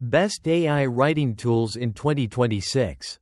Best AI Writing Tools in 2026.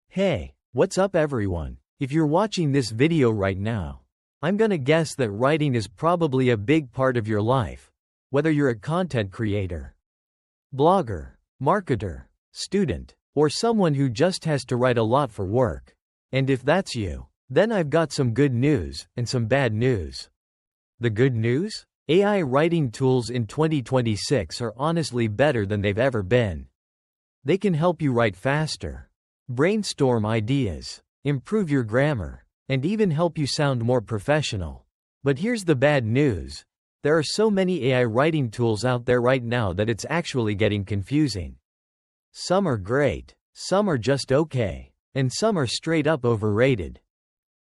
Hey, what's up everyone? If you're watching this video right now, I'm gonna guess that writing is probably a big part of your life. Whether you're a content creator, blogger, marketer, student, or someone who just has to write a lot for work. And if that's you, then I've got some good news and some bad news. The good news? AI writing tools in 2026 are honestly better than they've ever been. They can help you write faster, brainstorm ideas, improve your grammar, and even help you sound more professional. But here's the bad news. There are so many AI writing tools out there right now that it's actually getting confusing. Some are great, some are just okay, and some are straight up overrated.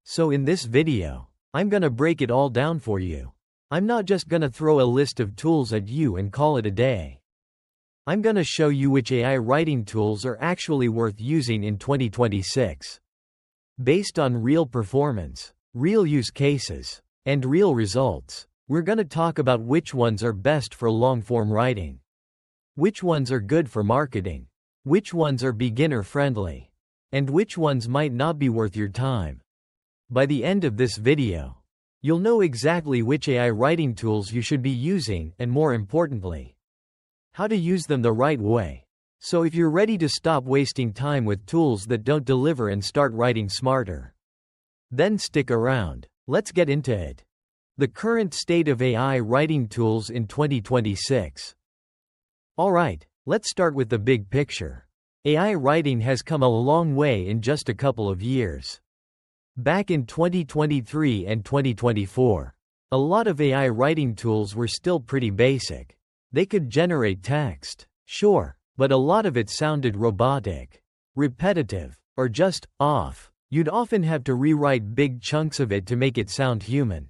So in this video, I'm gonna break it all down for you. I'm not just gonna throw a list of tools at you and call it a day. I'm gonna show you which AI writing tools are actually worth using in 2026. Based on real performance, real use cases, and real results, we're gonna talk about which ones are best for long-form writing, which ones are good for marketing, which ones are beginner-friendly, and which ones might not be worth your time. By the end of this video, you'll know exactly which AI writing tools you should be using and, more importantly, how to use them the right way. So if you're ready to stop wasting time with tools that don't deliver and start writing smarter, then stick around. Let's get into it. The current state of AI writing tools in 2026. Alright, let's start with the big picture. AI writing has come a long way in just a couple of years. Back in 2023 and 2024, a lot of AI writing tools were still pretty basic. They could generate text, sure, but a lot of it sounded robotic, repetitive, or just off. You'd often have to rewrite big chunks of it to make it sound human.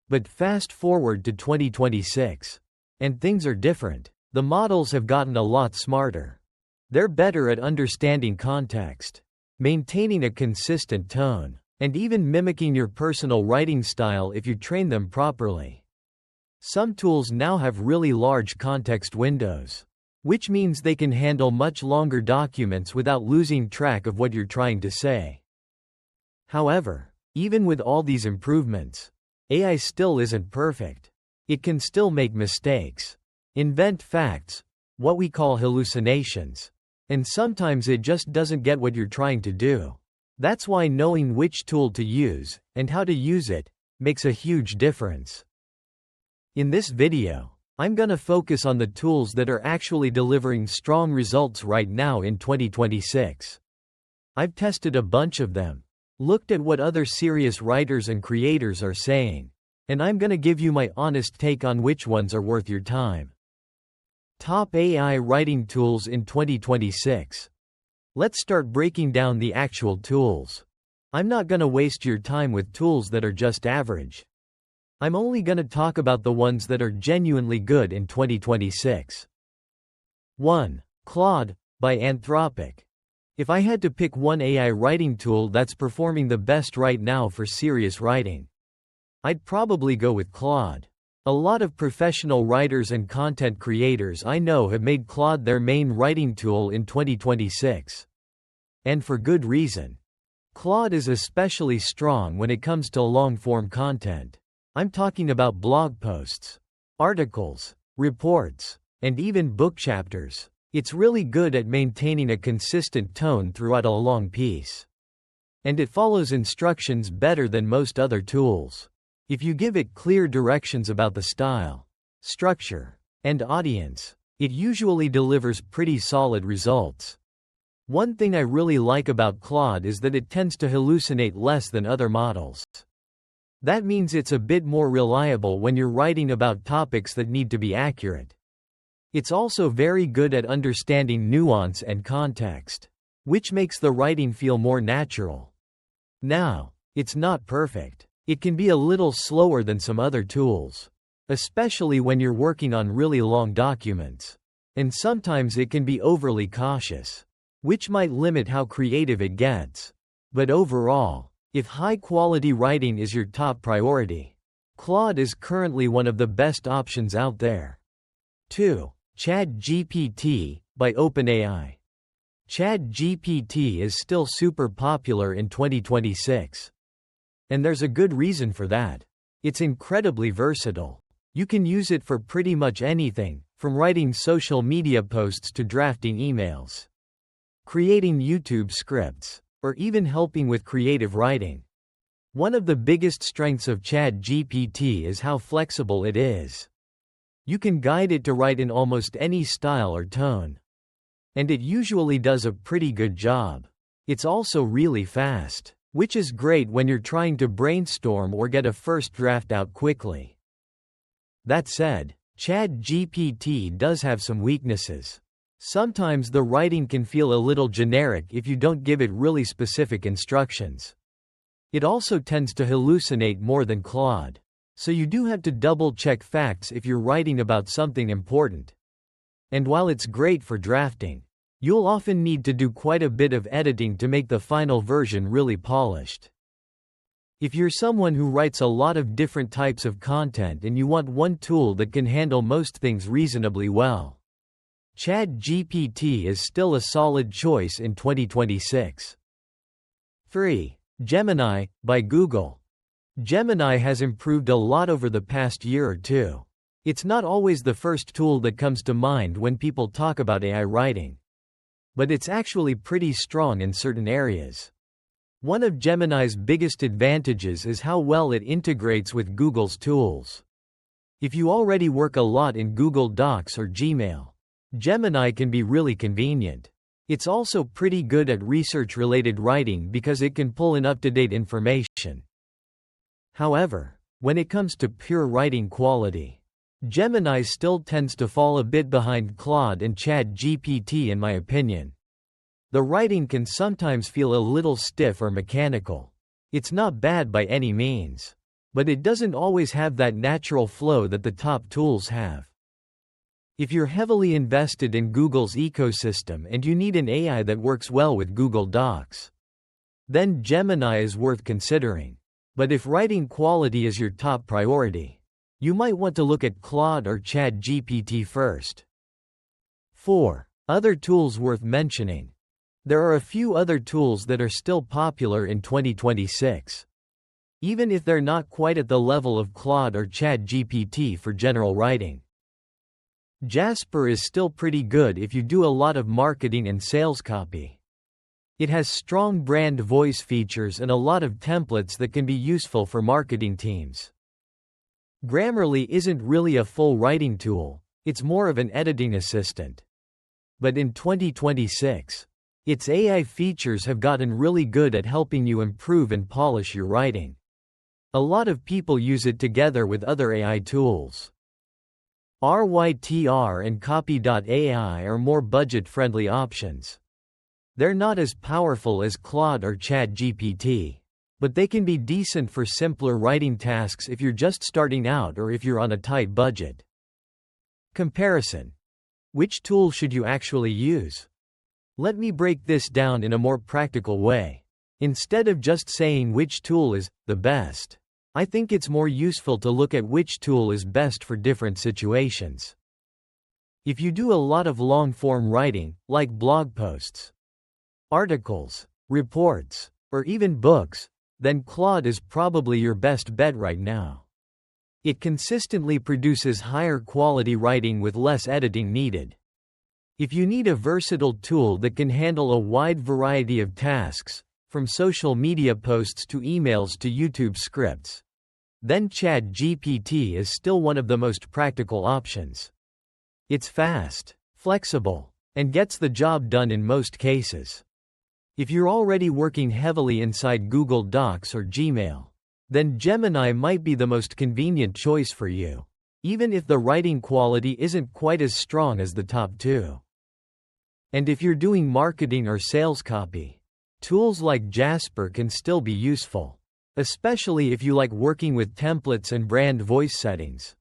But fast forward to 2026, and things are different. The models have gotten a lot smarter. They're better at understanding context, maintaining a consistent tone, and even mimicking your personal writing style if you train them properly. Some tools now have really large context windows, which means they can handle much longer documents without losing track of what you're trying to say. However, even with all these improvements, AI still isn't perfect. It can still make mistakes, invent facts, what we call hallucinations, and sometimes it just doesn't get what you're trying to do. That's why knowing which tool to use, and how to use it, makes a huge difference. In this video, I'm gonna focus on the tools that are actually delivering strong results right now in 2026. I've tested a bunch of them, looked at what other serious writers and creators are saying, and I'm gonna give you my honest take on which ones are worth your time. Top AI writing tools in 2026. Let's start breaking down the actual tools. I'm not gonna waste your time with tools that are just average. I'm only gonna talk about the ones that are genuinely good in 2026. 1. Claude, by Anthropic. If I had to pick one AI writing tool that's performing the best right now for serious writing, I'd probably go with Claude. A lot of professional writers and content creators I know have made Claude their main writing tool in 2026. And for good reason. Claude is especially strong when it comes to long-form content. I'm talking about blog posts, articles, reports, and even book chapters. It's really good at maintaining a consistent tone throughout a long piece. And it follows instructions better than most other tools. If you give it clear directions about the style, structure, and audience, it usually delivers pretty solid results. One thing I really like about Claude is that it tends to hallucinate less than other models. That means it's a bit more reliable when you're writing about topics that need to be accurate. It's also very good at understanding nuance and context, which makes the writing feel more natural. Now, it's not perfect. It can be a little slower than some other tools, especially when you're working on really long documents. And sometimes it can be overly cautious, which might limit how creative it gets. But overall, if high-quality writing is your top priority, Claude is currently one of the best options out there. 2. ChatGPT, by OpenAI. ChatGPT is still super popular in 2026. And there's a good reason for that. It's incredibly versatile. You can use it for pretty much anything, from writing social media posts to drafting emails, creating YouTube scripts, or even helping with creative writing. One of the biggest strengths of ChatGPT is how flexible it is. You can guide it to write in almost any style or tone. And it usually does a pretty good job. It's also really fast, which is great when you're trying to brainstorm or get a first draft out quickly. That said, ChatGPT does have some weaknesses. Sometimes the writing can feel a little generic if you don't give it really specific instructions. It also tends to hallucinate more than Claude, so you do have to double-check facts if you're writing about something important. And while it's great for drafting, you'll often need to do quite a bit of editing to make the final version really polished. If you're someone who writes a lot of different types of content and you want one tool that can handle most things reasonably well, ChatGPT is still a solid choice in 2026. 3. Gemini, by Google. Gemini has improved a lot over the past year or two. It's not always the first tool that comes to mind when people talk about AI writing. But it's actually pretty strong in certain areas. One of Gemini's biggest advantages is how well it integrates with Google's tools. If you already work a lot in Google Docs or Gmail, Gemini can be really convenient. It's also pretty good at research-related writing because it can pull in up-to-date information. However, when it comes to pure writing quality, Gemini still tends to fall a bit behind Claude and ChatGPT in my opinion. The writing can sometimes feel a little stiff or mechanical. It's not bad by any means, but it doesn't always have that natural flow that the top tools have. If you're heavily invested in Google's ecosystem and you need an AI that works well with Google Docs, then Gemini is worth considering. But if writing quality is your top priority, you might want to look at Claude or ChatGPT first. 4. Other tools worth mentioning. There are a few other tools that are still popular in 2026. Even if they're not quite at the level of Claude or ChatGPT for general writing. Jasper is still pretty good if you do a lot of marketing and sales copy. It has strong brand voice features and a lot of templates that can be useful for marketing teams. Grammarly isn't really a full writing tool, it's more of an editing assistant. But in 2026, its AI features have gotten really good at helping you improve and polish your writing. A lot of people use it together with other AI tools. Rytr and Copy.ai are more budget-friendly options. They're not as powerful as Claude or ChatGPT, but they can be decent for simpler writing tasks if you're just starting out or if you're on a tight budget. Comparison. Which tool should you actually use? Let me break this down in a more practical way. Instead of just saying which tool is the best, I think it's more useful to look at which tool is best for different situations. If you do a lot of long-form writing, like blog posts, articles, reports, or even books, then Claude is probably your best bet right now. It consistently produces higher quality writing with less editing needed. If you need a versatile tool that can handle a wide variety of tasks, from social media posts to emails to YouTube scripts, then ChatGPT is still one of the most practical options. It's fast, flexible, and gets the job done in most cases. If you're already working heavily inside Google Docs or Gmail, then Gemini might be the most convenient choice for you, even if the writing quality isn't quite as strong as the top two. And if you're doing marketing or sales copy, tools like Jasper can still be useful, especially if you like working with templates and brand voice settings.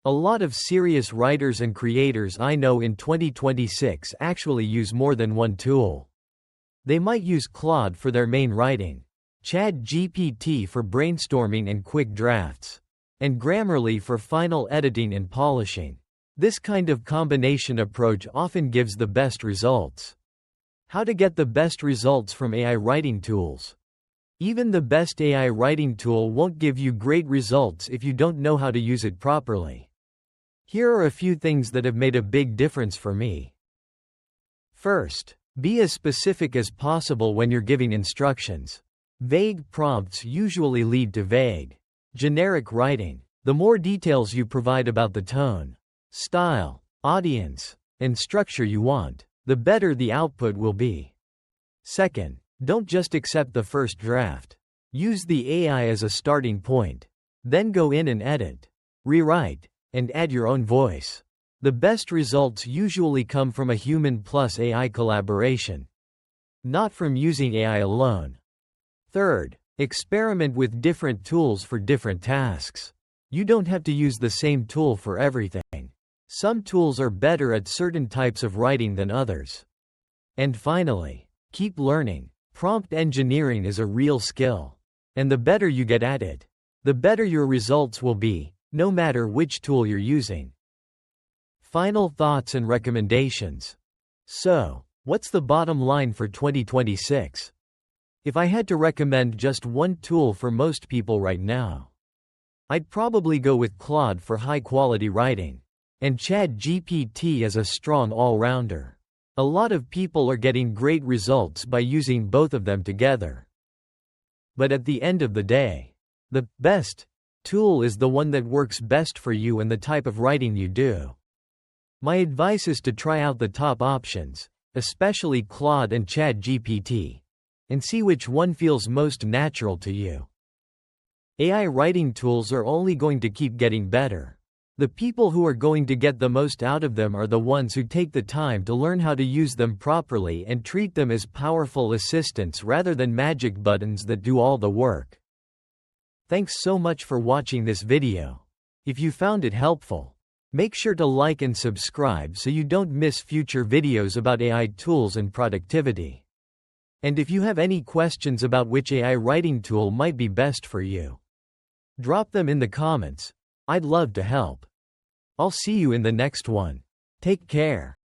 A lot of serious writers and creators I know in 2026 actually use more than one tool. They might use Claude for their main writing, ChatGPT for brainstorming and quick drafts, and Grammarly for final editing and polishing. This kind of combination approach often gives the best results. How to get the best results from AI writing tools. Even the best AI writing tool won't give you great results if you don't know how to use it properly. Here are a few things that have made a big difference for me. First, be as specific as possible when you're giving instructions. Vague prompts usually lead to vague, generic writing. The more details you provide about the tone, style, audience, and structure you want, the better the output will be. Second, don't just accept the first draft. Use the AI as a starting point. Then go in and edit, rewrite, and add your own voice. The best results usually come from a human plus AI collaboration, not from using AI alone. Third, experiment with different tools for different tasks. You don't have to use the same tool for everything. Some tools are better at certain types of writing than others. And finally, keep learning. Prompt engineering is a real skill. And the better you get at it, the better your results will be, no matter which tool you're using. Final thoughts and recommendations. So, what's the bottom line for 2026? If I had to recommend just one tool for most people right now, I'd probably go with Claude for high-quality writing, and ChatGPT as a strong all-rounder. A lot of people are getting great results by using both of them together. But at the end of the day, the best tool is the one that works best for you and the type of writing you do. My advice is to try out the top options, especially Claude and ChatGPT, and see which one feels most natural to you. AI writing tools are only going to keep getting better. The people who are going to get the most out of them are the ones who take the time to learn how to use them properly and treat them as powerful assistants rather than magic buttons that do all the work. Thanks so much for watching this video. If you found it helpful, make sure to like and subscribe so you don't miss future videos about AI tools and productivity. And if you have any questions about which AI writing tool might be best for you, drop them in the comments. I'd love to help. I'll see you in the next one. Take care.